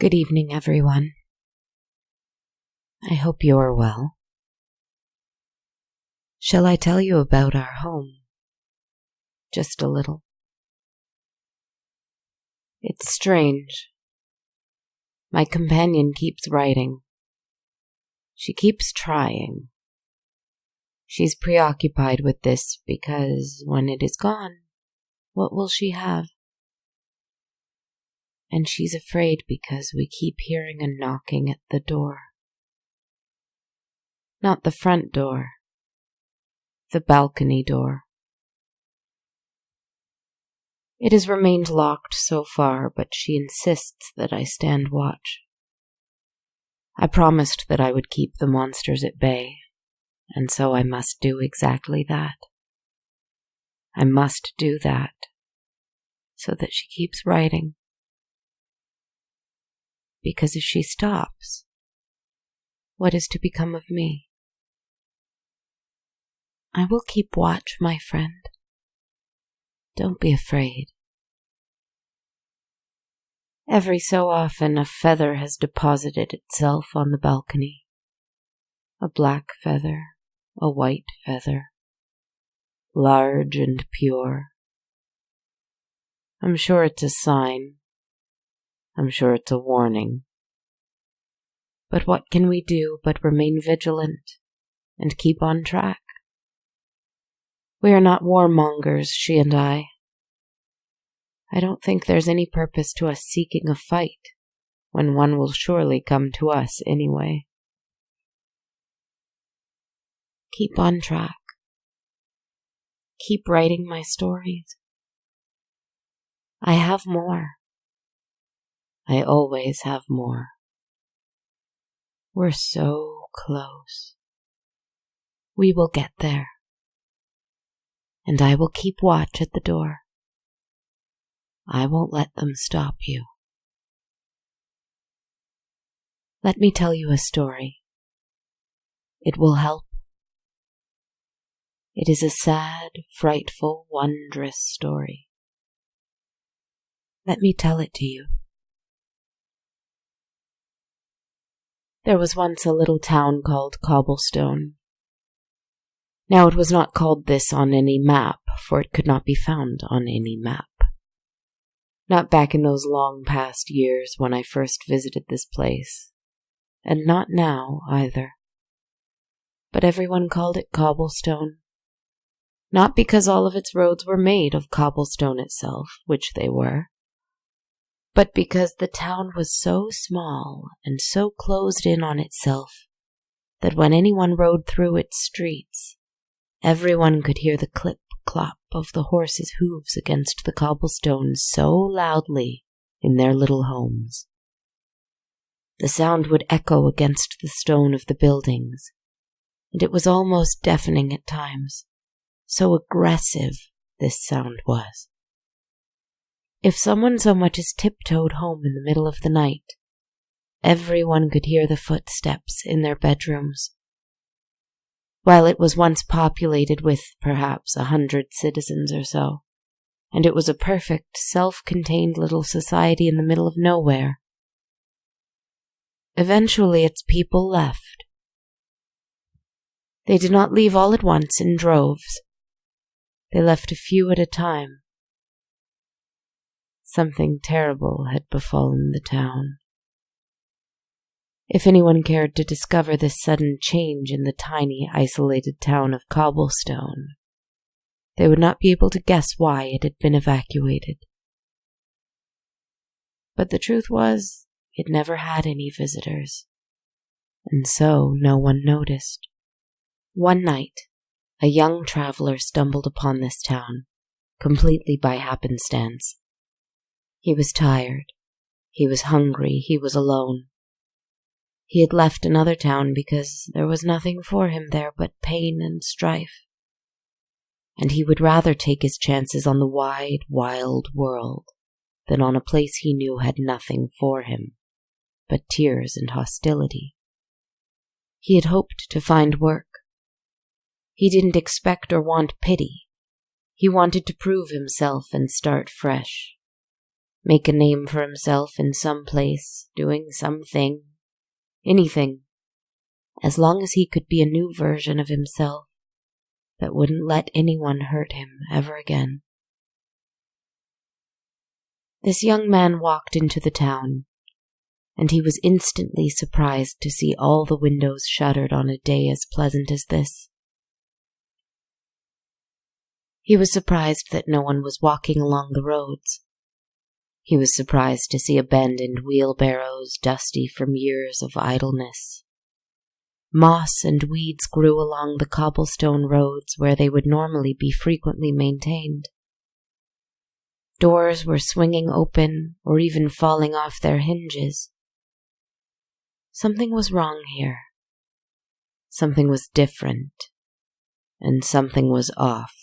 Good evening, everyone. I hope you are well. Shall I tell you about our home? Just a little. It's strange. My companion keeps writing. She keeps trying. She's preoccupied with this because when it is gone, what will she have? And she's afraid because we keep hearing a knocking at the door. Not the front door, the balcony door. It has remained locked so far, but she insists that I stand watch. I promised that I would keep the monsters at bay, and so I must do exactly that. I must do that, so that she keeps writing. Because if she stops, what is to become of me? I will keep watch, my friend. Don't be afraid. Every so often a feather has deposited itself on the balcony. A black feather, a white feather, large and pure. I'm sure it's a sign. I'm sure it's a warning. But what can we do but remain vigilant and keep on track? We are not warmongers, she and I. I don't think there's any purpose to us seeking a fight when one will surely come to us anyway. Keep on track. Keep writing my stories. I have more. I always have more. We're so close. We will get there. And I will keep watch at the door. I won't let them stop you. Let me tell you a story. It will help. It is a sad, frightful, wondrous story. Let me tell it to you. There was once a little town called Cobblestone. Now it was not called this on any map, for it could not be found on any map. Not back in those long past years when I first visited this place, and not now either. But everyone called it Cobblestone, not because all of its roads were made of cobblestone itself, which they were, but because the town was so small and so closed in on itself that when anyone rode through its streets, everyone could hear the clip-clop of the horses' hooves against the cobblestones so loudly in their little homes. The sound would echo against the stone of the buildings, and it was almost deafening at times, so aggressive this sound was. If someone so much as tiptoed home in the middle of the night, everyone could hear the footsteps in their bedrooms. While it was once populated with perhaps 100 citizens or so, and it was a perfect, self-contained little society in the middle of nowhere. Eventually its people left. They did not leave all at once in droves. They left a few at a time. Something terrible had befallen the town. If anyone cared to discover this sudden change in the tiny, isolated town of Cobblestone, they would not be able to guess why it had been evacuated. But the truth was, it never had any visitors, and so no one noticed. One night, a young traveler stumbled upon this town, completely by happenstance. He was tired, he was hungry, he was alone. He had left another town because there was nothing for him there but pain and strife. And he would rather take his chances on the wide, wild world than on a place he knew had nothing for him but tears and hostility. He had hoped to find work. He didn't expect or want pity. He wanted to prove himself and start fresh. make a name for himself in some place, doing something, anything, as long as he could be a new version of himself that wouldn't let anyone hurt him ever again. This young man walked into the town, and he was instantly surprised to see all the windows shuttered on a day as pleasant as this. He was surprised that no one was walking along the roads. He was surprised to see abandoned wheelbarrows dusty from years of idleness. Moss and weeds grew along the cobblestone roads where they would normally be frequently maintained. Doors were swinging open or even falling off their hinges. Something was wrong here. Something was different. And something was off.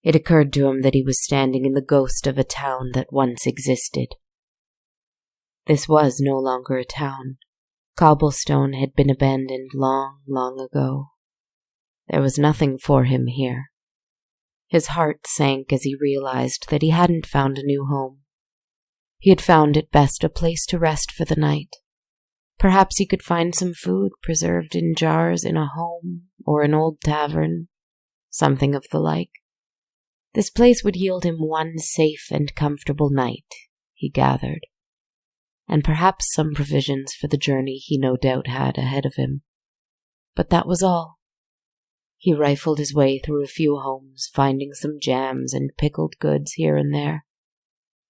It occurred to him that he was standing in the ghost of a town that once existed. This was no longer a town. Cobblestone had been abandoned long, long ago. There was nothing for him here. His heart sank as he realized that he hadn't found a new home. He had found at best a place to rest for the night. Perhaps he could find some food preserved in jars in a home or an old tavern, something of the like. This place would yield him one safe and comfortable night, he gathered, and perhaps some provisions for the journey he no doubt had ahead of him. But that was all. He rifled his way through a few homes, finding some jams and pickled goods here and there.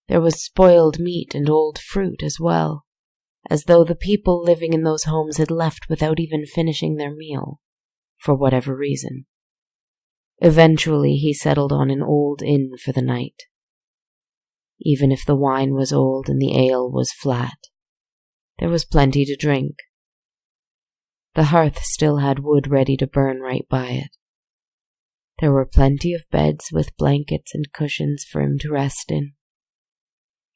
There was spoiled meat and old fruit as well, as though the people living in those homes had left without even finishing their meal, for whatever reason. Eventually he settled on an old inn for the night. Even if the wine was old and the ale was flat, there was plenty to drink. The hearth still had wood ready to burn right by it. There were plenty of beds with blankets and cushions for him to rest in,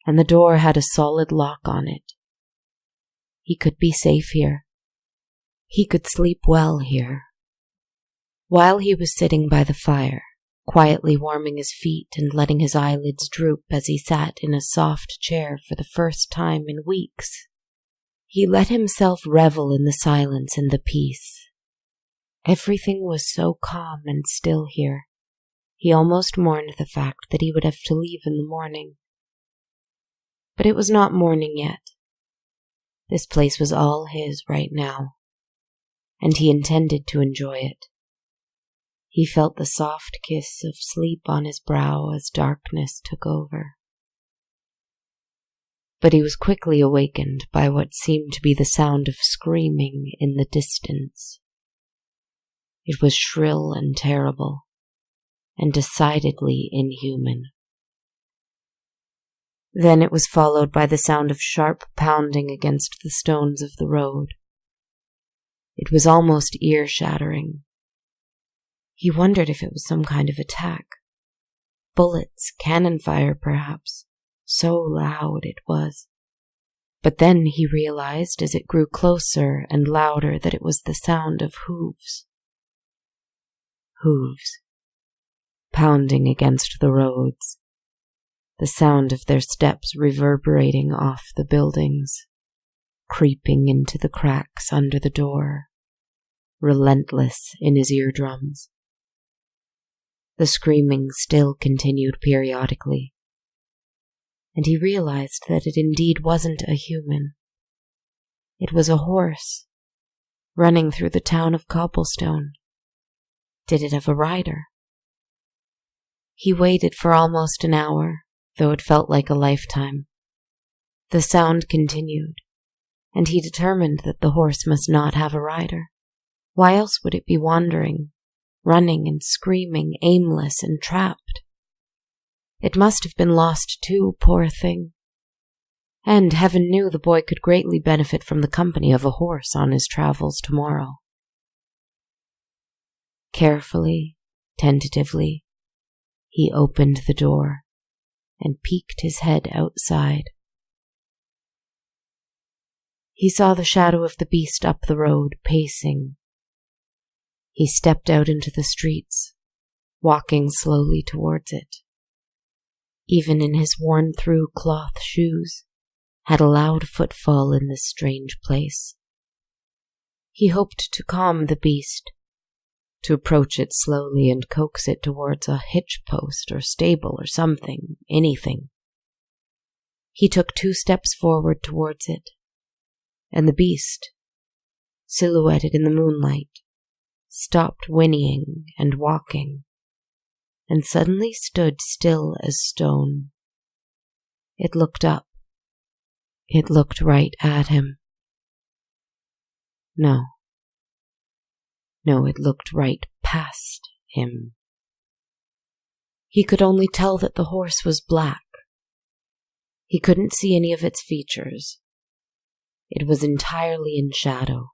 and the door had a solid lock on it. He could be safe here. He could sleep well here. While he was sitting by the fire, quietly warming his feet and letting his eyelids droop as he sat in a soft chair for the first time in weeks, he let himself revel in the silence and the peace. Everything was so calm and still here. He almost mourned the fact that he would have to leave in the morning. But it was not morning yet. This place was all his right now, and he intended to enjoy it. He felt the soft kiss of sleep on his brow as darkness took over. But he was quickly awakened by what seemed to be the sound of screaming in the distance. It was shrill and terrible, and decidedly inhuman. Then it was followed by the sound of sharp pounding against the stones of the road. It was almost ear-shattering. He wondered if it was some kind of attack. Bullets, cannon fire perhaps. So loud it was. But then he realized as it grew closer and louder that it was the sound of hooves. Hooves. Pounding against the roads. The sound of their steps reverberating off the buildings. Creeping into the cracks under the door. Relentless in his eardrums. The screaming still continued periodically, and he realized that it indeed wasn't a human. It was a horse, running through the town of Cobblestone. Did it have a rider? He waited for almost an hour, though it felt like a lifetime. The sound continued, and he determined that the horse must not have a rider. Why else would it be wandering, running and screaming, aimless and trapped? It must have been lost too, poor thing. And heaven knew the boy could greatly benefit from the company of a horse on his travels tomorrow. Carefully, tentatively, he opened the door and peeked his head outside. He saw the shadow of the beast up the road, pacing. He stepped out into the streets, walking slowly towards it. even in his worn-through cloth shoes, had a loud footfall in this strange place. He hoped to calm the beast, to approach it slowly and coax it towards a hitch post or stable or something, anything. He took 2 steps forward towards it, and the beast, silhouetted in the moonlight, stopped whinnying and walking, and suddenly stood still as stone. It looked up. It looked right at him. No, it looked right past him. He could only tell that the horse was black. He couldn't see any of its features. It was entirely in shadow.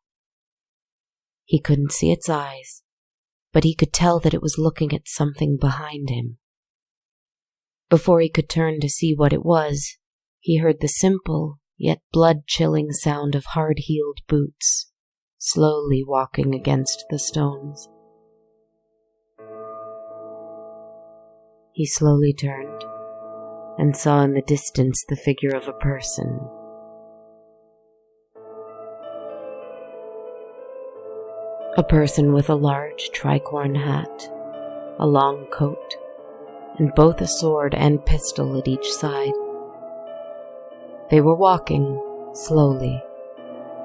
He couldn't see its eyes, but he could tell that it was looking at something behind him. Before he could turn to see what it was, he heard the simple yet blood-chilling sound of hard-heeled boots, slowly walking against the stones. He slowly turned and saw in the distance the figure of a person. A person with a large tricorn hat, a long coat, and both a sword and pistol at each side. They were walking slowly,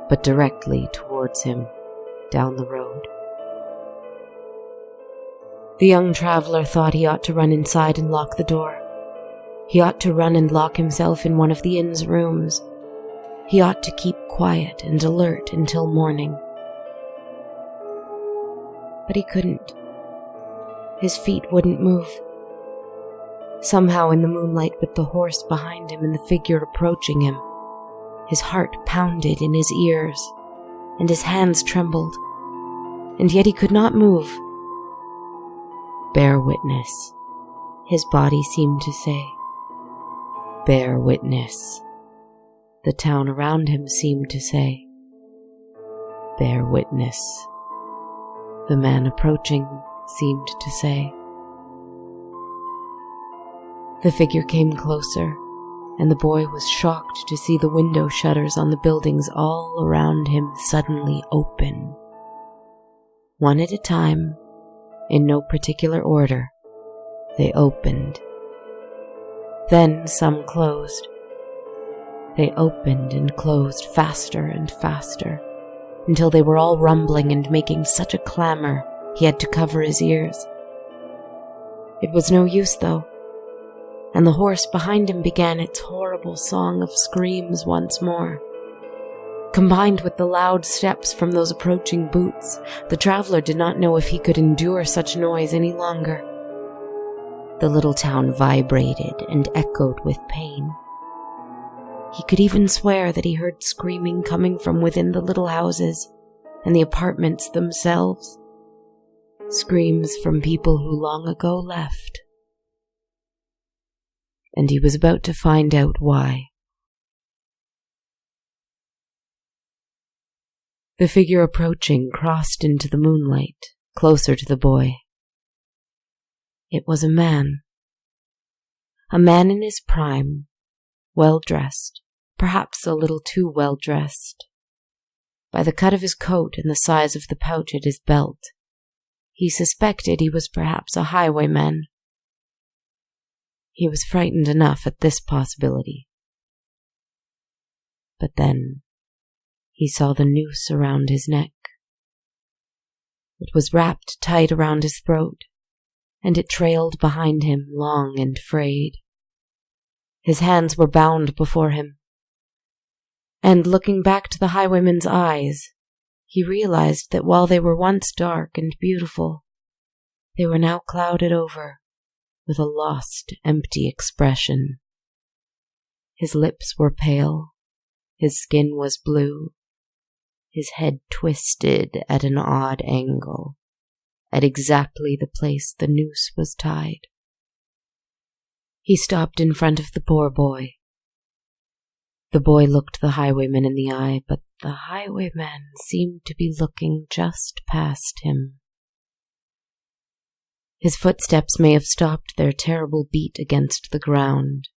but directly towards him, down the road. The young traveler thought he ought to run inside and lock the door. He ought to run and lock himself in one of the inn's rooms. He ought to keep quiet and alert until morning. But he couldn't. His feet wouldn't move. Somehow in the moonlight, with the horse behind him and the figure approaching him, his heart pounded in his ears, and his hands trembled, and yet he could not move. Bear witness, his body seemed to say. Bear witness, the town around him seemed to say. Bear witness, the man approaching seemed to say. The figure came closer, and the boy was shocked to see the window shutters on the buildings all around him suddenly open. One at a time, in no particular order, they opened. Then some closed. They opened and closed faster and faster, until they were all rumbling and making such a clamor he had to cover his ears. It was no use, though, and the horse behind him began its horrible song of screams once more. Combined with the loud steps from those approaching boots, the traveler did not know if he could endure such noise any longer. The little town vibrated and echoed with pain. He could even swear that he heard screaming coming from within the little houses and the apartments themselves. Screams from people who long ago left. And he was about to find out why. The figure approaching crossed into the moonlight, closer to the boy. It was a man. A man in his prime, well-dressed, perhaps a little too well-dressed. By the cut of his coat and the size of the pouch at his belt, he suspected he was perhaps a highwayman. He was frightened enough at this possibility. But then he saw the noose around his neck. It was wrapped tight around his throat, and it trailed behind him, long and frayed. His hands were bound before him, and looking back to the highwayman's eyes, he realized that while they were once dark and beautiful, they were now clouded over with a lost, empty expression. His lips were pale, his skin was blue, his head twisted at an odd angle, at exactly the place the noose was tied. He stopped in front of the poor boy. The boy looked the highwayman in the eye, but the highwayman seemed to be looking just past him. His footsteps may have stopped their terrible beat against the ground,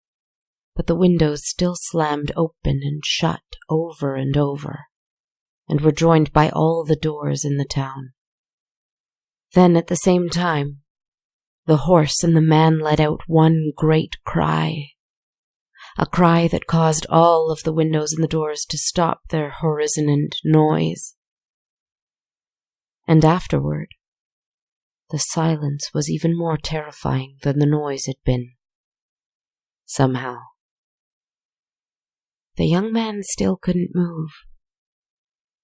but the windows still slammed open and shut over and over, and were joined by all the doors in the town. Then, at the same time, the horse and the man let out one great cry, a cry that caused all of the windows and the doors to stop their horizonant noise. And afterward, the silence was even more terrifying than the noise had been. Somehow. The young man still couldn't move.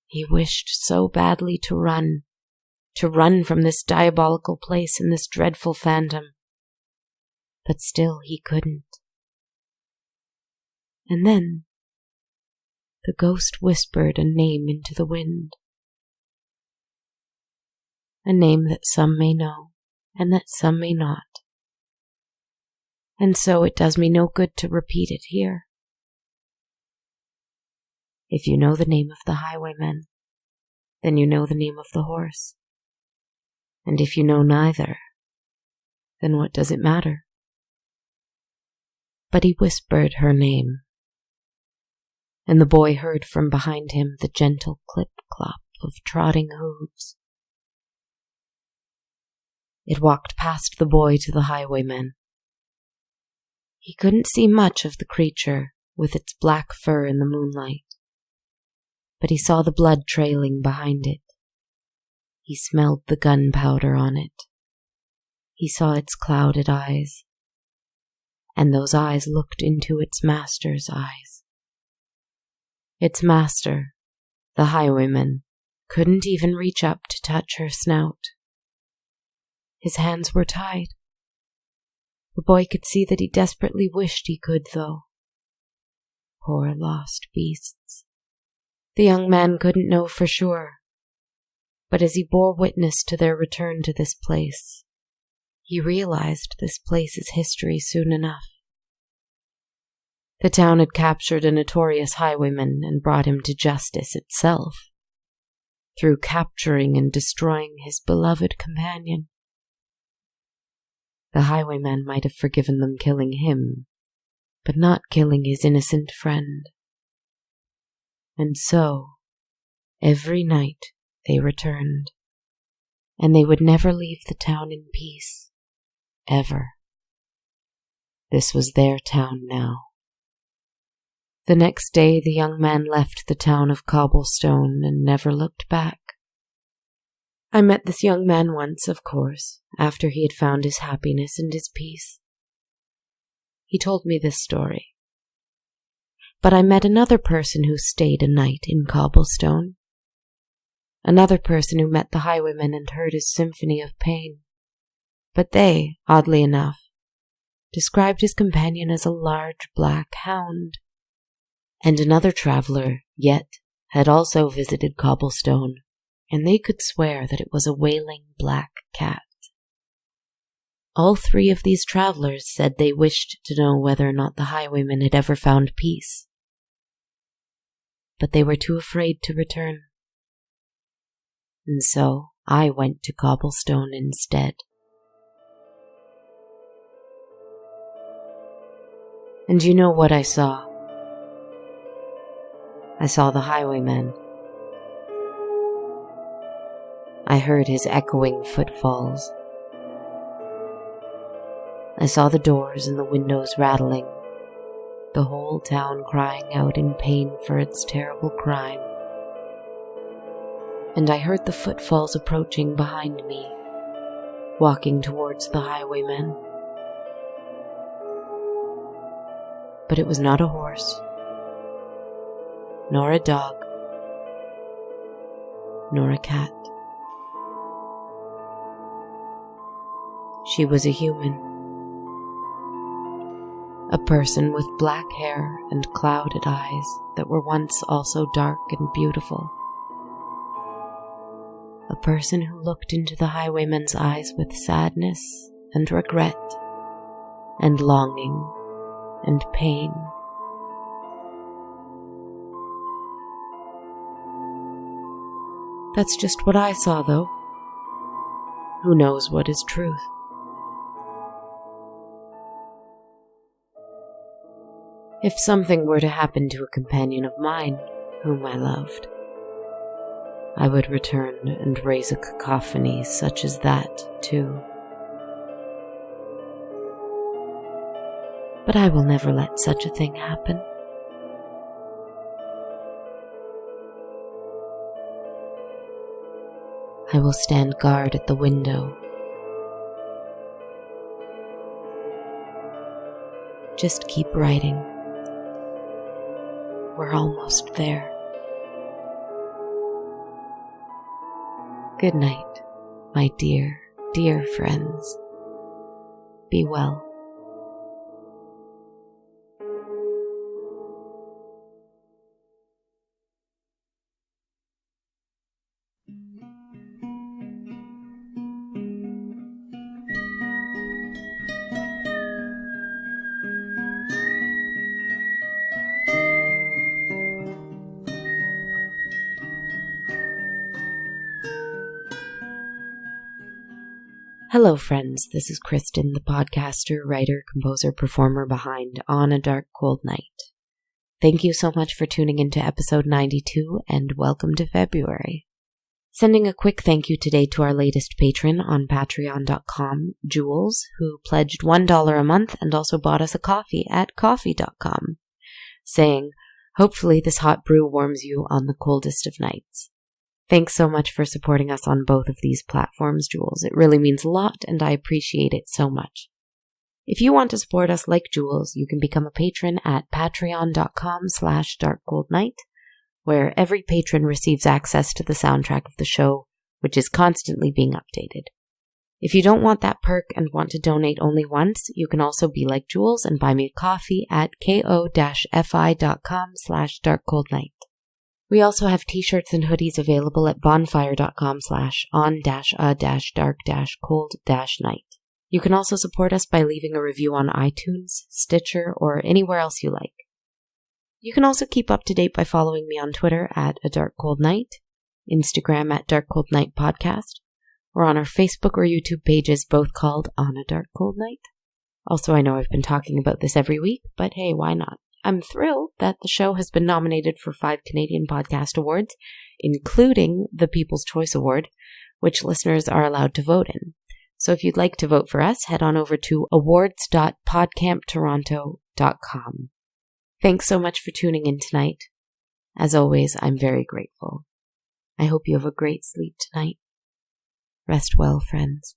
He wished so badly to run from this diabolical place and this dreadful phantom. But still he couldn't. And then the ghost whispered a name into the wind. A name that some may know and that some may not. And so it does me no good to repeat it here. If you know the name of the highwayman, then you know the name of the horse. And if you know neither, then what does it matter? But he whispered her name, and the boy heard from behind him the gentle clip-clop of trotting hooves. It walked past the boy to the highwayman. He couldn't see much of the creature with its black fur in the moonlight, but he saw the blood trailing behind it. He smelled the gunpowder on it. He saw its clouded eyes, and those eyes looked into its master's eyes. Its master, the highwayman, couldn't even reach up to touch her snout. His hands were tied. The boy could see that he desperately wished he could, though. Poor lost beasts. The young man couldn't know for sure, but as he bore witness to their return to this place, he realized this place's history soon enough. The town had captured a notorious highwayman and brought him to justice itself, through capturing and destroying his beloved companion. The highwayman might have forgiven them killing him, but not killing his innocent friend. And so, every night they returned, and they would never leave the town in peace, ever. This was their town now. The next day the young man left the town of Cobblestone and never looked back. I met this young man once, of course, after he had found his happiness and his peace. He told me this story. But I met another person who stayed a night in Cobblestone. Another person who met the highwayman and heard his symphony of pain. But they, oddly enough, described his companion as a large black hound. And another traveler, yet, had also visited Cobblestone, and they could swear that it was a wailing black cat. All three of these travelers said they wished to know whether or not the highwayman had ever found peace. But they were too afraid to return. And so I went to Cobblestone instead. And you know what I saw? I saw the highwayman. I heard his echoing footfalls. I saw the doors and the windows rattling, the whole town crying out in pain for its terrible crime. And I heard the footfalls approaching behind me, walking towards the highwayman. But it was not a horse, nor a dog, nor a cat. She was a human. A person with black hair and clouded eyes that were once also dark and beautiful. A person who looked into the highwayman's eyes with sadness and regret and longing and pain. That's just what I saw, though. Who knows what is truth? If something were to happen to a companion of mine, whom I loved, I would return and raise a cacophony such as that, too. But I will never let such a thing happen. I will stand guard at the window. Just keep writing. We're almost there. Good night, my dear, dear friends. Be well. Hello friends, this is Kristen, the podcaster, writer, composer, performer behind On a Dark Cold Night. Thank you so much for tuning into episode 92 and welcome to February. Sending a quick thank you today to our latest patron on patreon.com, Jules, who pledged $1 a month and also bought us a coffee at ko-fi.com, saying, "Hopefully this hot brew warms you on the coldest of nights." Thanks so much for supporting us on both of these platforms, Jules. It really means a lot, and I appreciate it so much. If you want to support us like Jules, you can become a patron at patreon.com/darkcoldnight, where every patron receives access to the soundtrack of the show, which is constantly being updated. If you don't want that perk and want to donate only once, you can also be like Jules and buy me a coffee at ko-fi.com/darkcoldnight. We also have t-shirts and hoodies available at bonfire.com/on-a-dark-cold-night. You can also support us by leaving a review on iTunes, Stitcher, or anywhere else you like. You can also keep up to date by following me on Twitter at @adarkcoldnight, Instagram at darkcoldnightpodcast, or on our Facebook or YouTube pages, both called On a Dark Cold Night. Also, I know I've been talking about this every week, but hey, why not? I'm thrilled that the show has been nominated for 5 Canadian Podcast Awards, including the People's Choice Award, which listeners are allowed to vote in. So if you'd like to vote for us, head on over to awards.podcamptoronto.com. Thanks so much for tuning in tonight. As always, I'm very grateful. I hope you have a great sleep tonight. Rest well, friends.